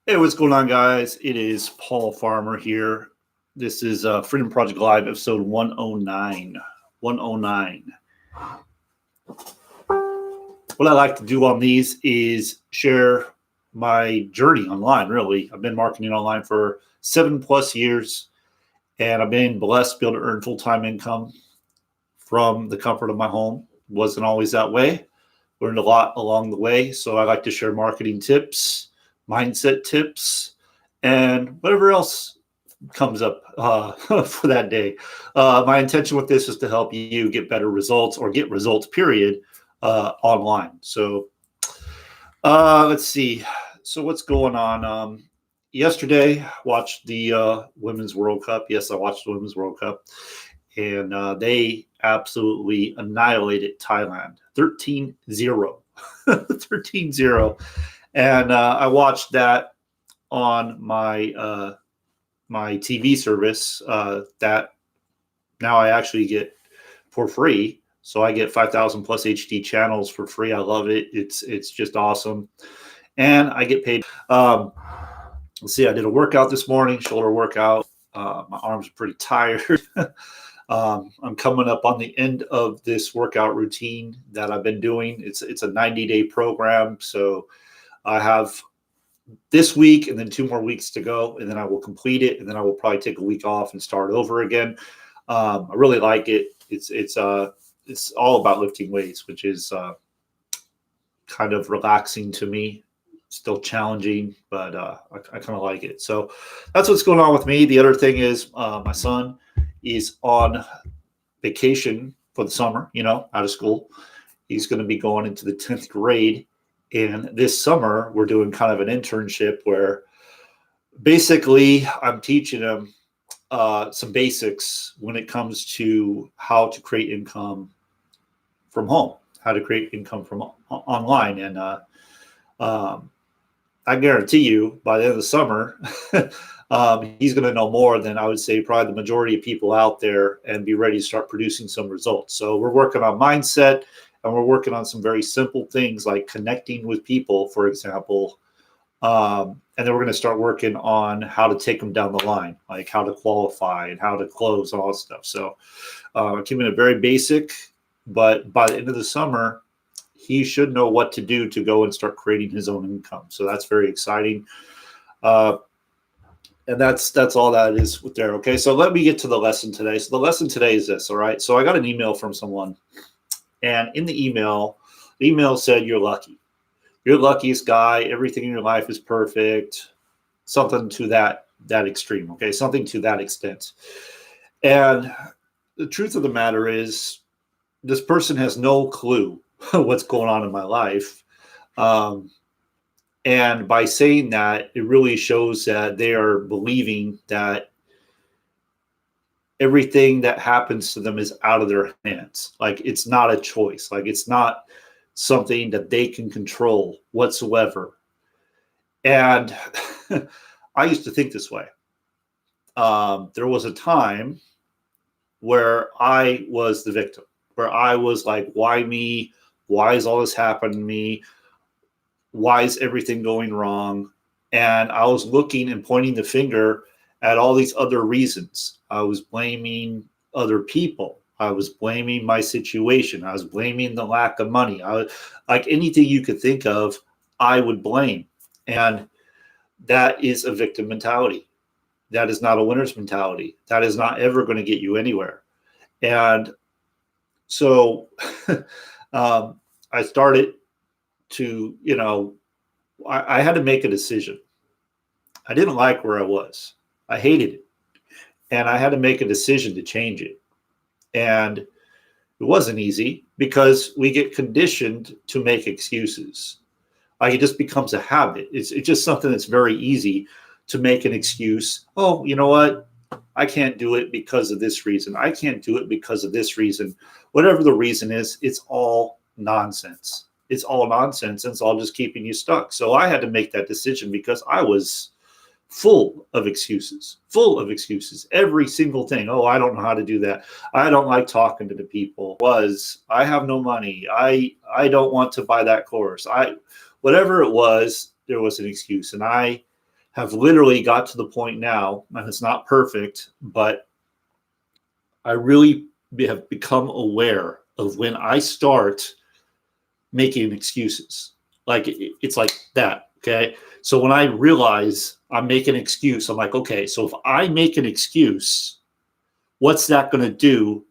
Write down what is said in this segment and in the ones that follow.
Hey, what's going on, guys? It is Paul Farmer here. This is Freedom Project Live, episode 109. 109. What I like to do on these is share my journey online, really. I've been marketing online for 7+ years, and I've been blessed to be able to earn full time income from the comfort of my home. Wasn't always that way. Learned a lot along the way. So I like to share marketing tips, mindset tips, and whatever else comes up for that day. My intention with this is to help you get better results or get results, period, online. So let's see. So what's going on? Yesterday, watched the Women's World Cup. Yes, I watched the Women's World Cup. And they absolutely annihilated Thailand 13-0. 13-0. And I watched that on my TV service that now I actually get for free. So I get 5,000 plus HD channels for free. I love it. It's just awesome. And I get paid. Let's see, I did a workout this morning, shoulder workout. My arms are pretty tired. I'm coming up on the end of this workout routine that I've been doing. It's a 90-day program. So I have this week and then 2 more weeks to go, and then I will complete it, and then I will probably take a week off and start over again. I really like it. It's all about lifting weights, which is kind of relaxing to me. Still challenging, but I kind of like it. So that's what's going on with me. The other thing is my son is on vacation for the summer, out of school. He's going to be going into the 10th grade. And this summer, we're doing kind of an internship where basically I'm teaching him some basics when it comes to how to create income from home, how to create income from online. And I guarantee you by the end of the summer, he's going to know more than I would say probably the majority of people out there and be ready to start producing some results. So we're working on mindset, and we're working on some very simple things like connecting with people, for example. And then we're going to start working on how to take them down the line, like how to qualify and how to close and all that stuff. So keeping it very basic, but by the end of the summer, he should know what to do to go and start creating his own income. So that's very exciting. And that's all that is with there. Okay, so let me get to the lesson today. So the lesson today is this, all right? So I got an email from someone, and in the email said, "You're lucky. You're the luckiest guy. Everything in your life is perfect." Something to that extreme, okay? Something to that extent. And the truth of the matter is, this person has no clue what's going on in my life. And by saying that, it really shows that they are believing that everything that happens to them is out of their hands. Like it's not a choice. Like it's not something that they can control whatsoever. And I used to think this way. There was a time where I was the victim, where I was like, why me? Why is all this happening to me? Why is everything going wrong? And I was looking and pointing the finger at all these other reasons. I was blaming other people. I was blaming my situation. I was blaming the lack of money. Like anything you could think of, I would blame. And that is a victim mentality. That is not a winner's mentality. That is not ever going to get you anywhere. And so I started to, I had to make a decision. I didn't like where I was. I hated it. And I had to make a decision to change it. And it wasn't easy because we get conditioned to make excuses. Like it just becomes a habit. It's just something that's very easy to make an excuse. Oh, you know what? I can't do it because of this reason. I can't do it because of this reason. Whatever the reason is, it's all nonsense. It's all nonsense, and it's all just keeping you stuck. So I had to make that decision because I was full of excuses, every single thing. Oh, I don't know how to do that. I don't like talking to the people. I have no money. I don't want to buy that course. Whatever it was, there was an excuse. And I have literally got to the point now, and it's not perfect, but I really have become aware of when I start making excuses. Like it's like that. Okay. So when I realize I'm making an excuse, I'm like, okay, so if I make an excuse, what's that going to do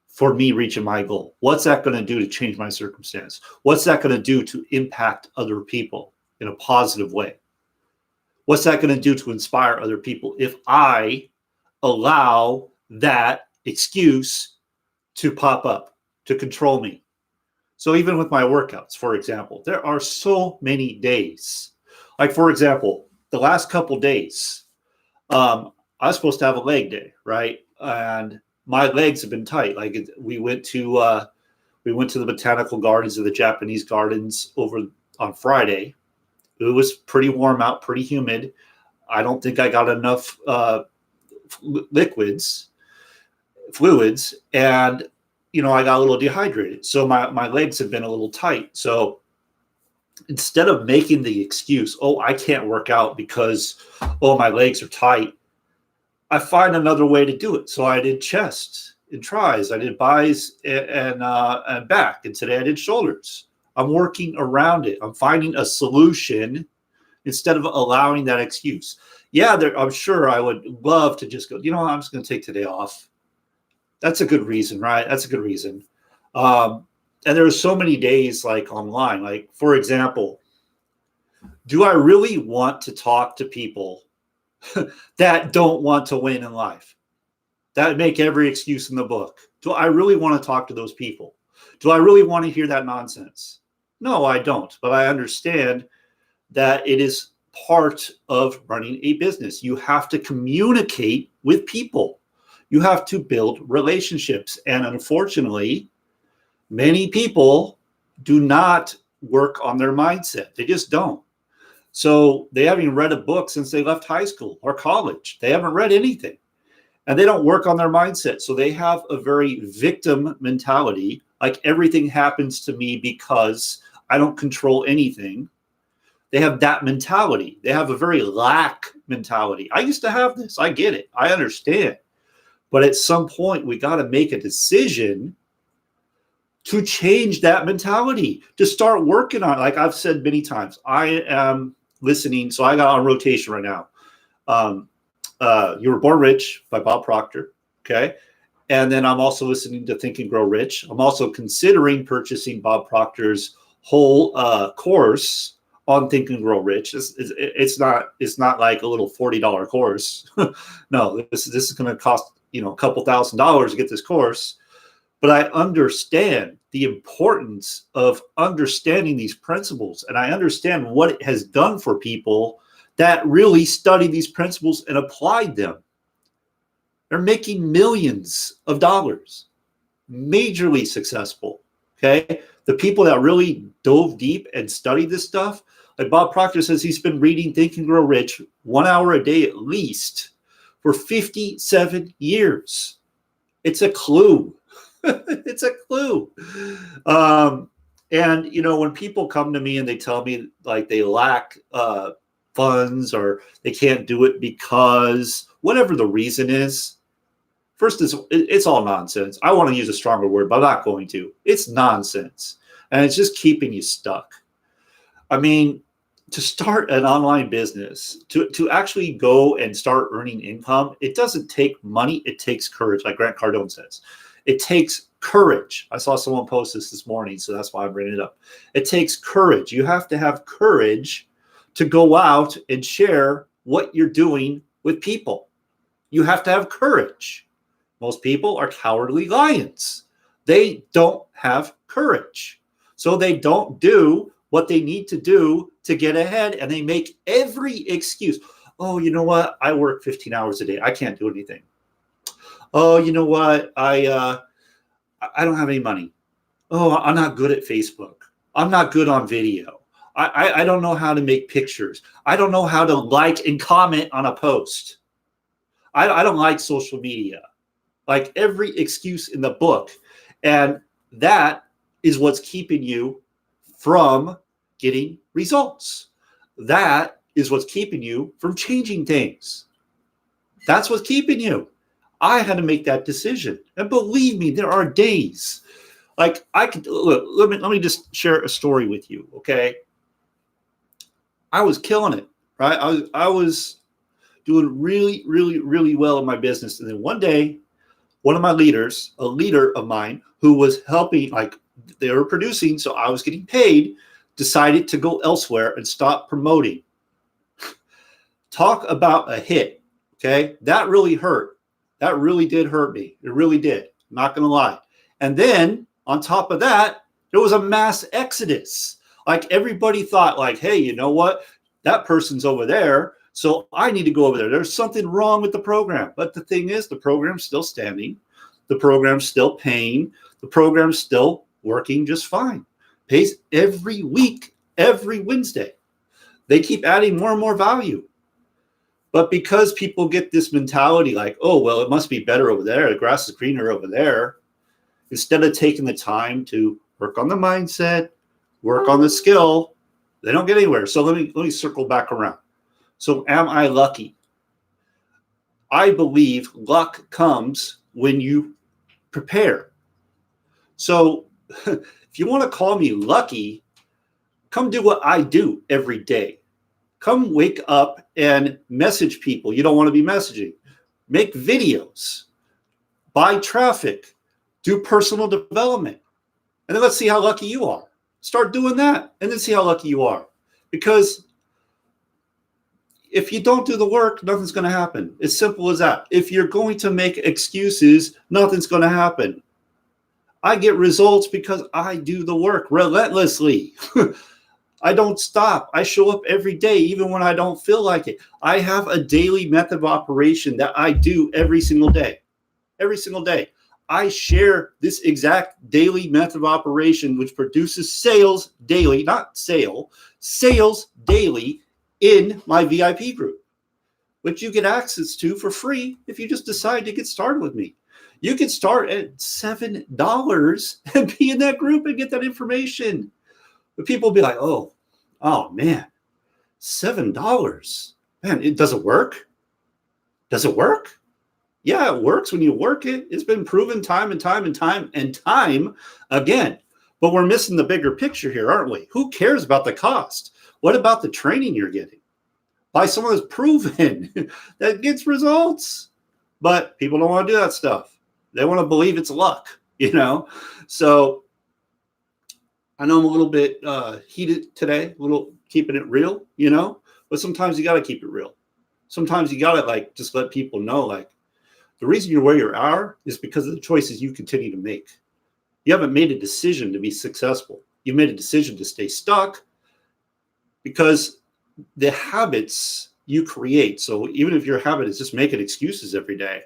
for me reaching my goal? What's that going to do to change my circumstance? What's that going to do to impact other people in a positive way? What's that going to do to inspire other people if I allow that excuse to pop up, to control me? So even with my workouts, for example, there are so many days. Like, for example, the last couple days, I was supposed to have a leg day, right? And my legs have been tight. Like we went to the botanical gardens or the Japanese gardens over on Friday. It was pretty warm out, pretty humid. I don't think I got enough fluids, and I got a little dehydrated. So my legs have been a little tight. So instead of making the excuse, oh, I can't work out because, oh, my legs are tight, I find another way to do it. So I did chest and tries. I did buys and back. And today I did shoulders. I'm working around it. I'm finding a solution instead of allowing that excuse. Yeah, I'm sure I would love to just go, I'm just going to take today off. That's a good reason, right? That's a good reason. And there are so many days like online. Like, for example, do I really want to talk to people that don't want to win in life, that make every excuse in the book? Do I really want to talk to those people? Do I really want to hear that nonsense? No, I don't. But I understand that it is part of running a business. You have to communicate with people. You have to build relationships. And unfortunately, many people do not work on their mindset. They just don't. So they haven't read a book since they left high school or college. They haven't read anything. And they don't work on their mindset. So they have a very victim mentality, like everything happens to me because I don't control anything. They have that mentality. They have a very lack mentality. I used to have this. I get it. I understand. But at some point, we got to make a decision to change that mentality, to start working on it. Like I've said many times, I am listening. So I got on rotation right now. You Were Born Rich by Bob Proctor. Okay. And then I'm also listening to Think and Grow Rich. I'm also considering purchasing Bob Proctor's whole course on Think and Grow Rich. It's not like a little $40 course. No, this is going to cost a couple $1,000s to get this course. But I understand the importance of understanding these principles, and I understand what it has done for people that really studied these principles and applied them. They're making millions of dollars, majorly successful. Okay, the people that really dove deep and studied this stuff, like Bob Proctor says, he's been reading Think and Grow Rich 1 hour a day at least for 57 years. It's a clue. It's a clue. And, when people come to me and they tell me like they lack funds or they can't do it because whatever the reason is, first, it's all nonsense. I want to use a stronger word, but I'm not going to. It's nonsense. And it's just keeping you stuck. I mean, to start an online business, to actually go and start earning income, it doesn't take money. It takes courage, like Grant Cardone says. It takes courage. I saw someone post this morning, so that's why I'm bringing it up. It takes courage. You have to have courage to go out and share what you're doing with people. You have to have courage. Most people are cowardly lions. They don't have courage. So they don't do what they need to do to get ahead, and they make every excuse. Oh, you know what? I work 15 hours a day. I can't do anything. Oh, you know what? I don't have any money. Oh, I'm not good at Facebook. I'm not good on video. I don't know how to make pictures. I don't know how to like and comment on a post. I don't like social media. Like every excuse in the book. And that is what's keeping you from getting results. That is what's keeping you from changing things. That's what's keeping you. I had to make that decision. And believe me, there are days like I could look, let me just share a story with you, okay? I was killing it, right? I was doing really, really, really well in my business. And then one day, one of my leaders, a leader of mine who was helping, like they were producing, so I was getting paid, decided to go elsewhere and stop promoting. Talk about a hit, okay? That really hurt. That really did hurt me. It really did. I'm not going to lie. And then on top of that, there was a mass exodus. Like everybody thought like, hey, you know what? That person's over there, so I need to go over there. There's something wrong with the program. But the thing is, the program's still standing. The program's still paying. The program's still working just fine. Pays every week, every Wednesday. They keep adding more and more value. But because people get this mentality like, oh, well, it must be better over there. The grass is greener over there. Instead of taking the time to work on the mindset, work on the skill, they don't get anywhere. So let me circle back around. So am I lucky? I believe luck comes when you prepare. So if you want to call me lucky, come do what I do every day. Come wake up and message people you don't want to be messaging. Make videos. Buy traffic. Do personal development. And then let's see how lucky you are. Start doing that and then see how lucky you are. Because if you don't do the work, nothing's going to happen. It's simple as that. If you're going to make excuses, nothing's going to happen. I get results because I do the work relentlessly. I don't stop. I show up every day, even when I don't feel like it. I have a daily method of operation that I do every single day. Every single day. I share this exact daily method of operation, which produces sales daily, not sales daily in my VIP group, which you get access to for free if you just decide to get started with me. You can start at $7 and be in that group and get that information. But people will be like, oh man, $7. Man, it doesn't work. Does it work? Yeah, it works when you work it. It's been proven time and time again. But we're missing the bigger picture here, aren't we? Who cares about the cost? What about the training you're getting? By someone that's proven that gets results. But people don't want to do that stuff. They want to believe it's luck, So I know I'm a little bit heated today, a little keeping it real, but sometimes you got to keep it real. Sometimes you got to just let people know, the reason you're where you are is because of the choices you continue to make. You haven't made a decision to be successful. You made a decision to stay stuck because the habits you create. So even if your habit is just making excuses every day,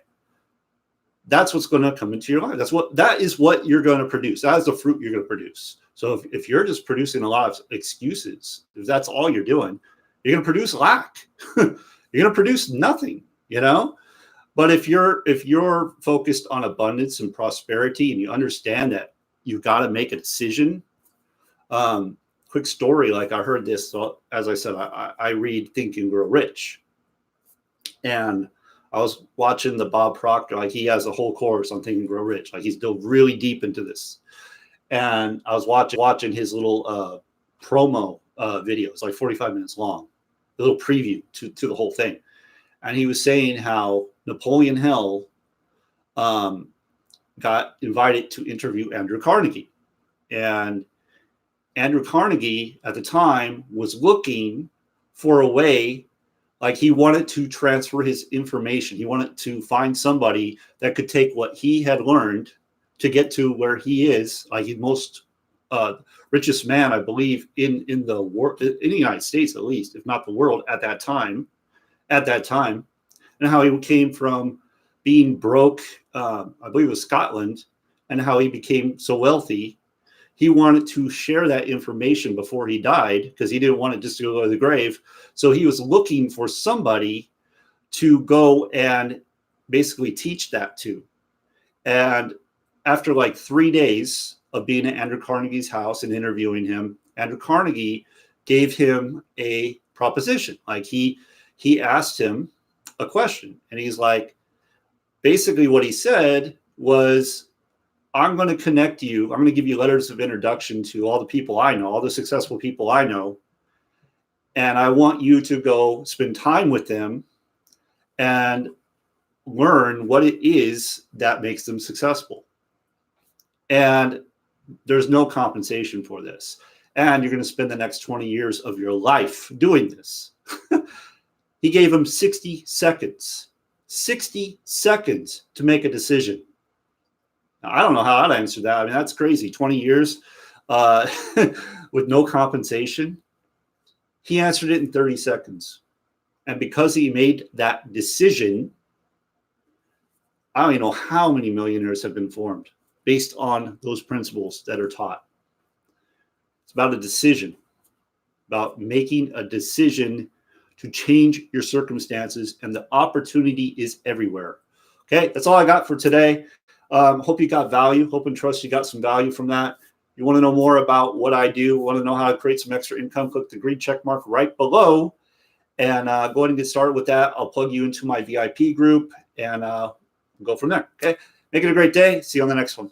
that's what's going to come into your life. That is what you're going to produce. That is the fruit you're going to produce. So if you're just producing a lot of excuses, if that's all you're doing, you're going to produce lack. You're going to produce nothing, But if you're focused on abundance and prosperity, and you understand that you've got to make a decision. Quick story, I heard this. So as I said, I read Think and Grow Rich, and I was watching the Bob Proctor. He has a whole course on Think and Grow Rich. He's dove really deep into this, and I was watching his little promo videos, 45 minutes long, a little preview to the whole thing, and he was saying how Napoleon Hill got invited to interview Andrew Carnegie. And Andrew Carnegie at the time was looking for a way, he wanted to transfer his information. He wanted to find somebody that could take what he had learned to get to where he is, he's most richest man, I believe, in the world, in the United States at least, if not the world at that time. And how he came from being broke, I believe it was Scotland, and how he became so wealthy. He wanted to share that information before he died because he didn't want it just to go to the grave. So he was looking for somebody to go and basically teach that to. And after 3 days of being at Andrew Carnegie's house and interviewing him, Andrew Carnegie gave him a proposition. Like he asked him a question, and he's like, basically what he said was, I'm going to connect you. I'm going to give you letters of introduction to all the people I know, all the successful people I know. And I want you to go spend time with them and learn what it is that makes them successful. And there's no compensation for this. And you're going to spend the next 20 years of your life doing this. He gave him 60 seconds. 60 seconds to make a decision. Now, I don't know how I'd answer that. I mean, that's crazy. 20 years with no compensation. He answered it in 30 seconds. And because he made that decision, I don't even know how many millionaires have been formed based on those principles that are taught. It's about a decision, about making a decision to change your circumstances, and the opportunity is everywhere. Okay, that's all I got for today. Hope you got value. Hope and trust you got some value from that. You want to know more about what I do, want to know how to create some extra income, click the green check mark right below and go ahead and get started with that. I'll plug you into my VIP group and go from there. Okay, make it a great day. See you on the next one.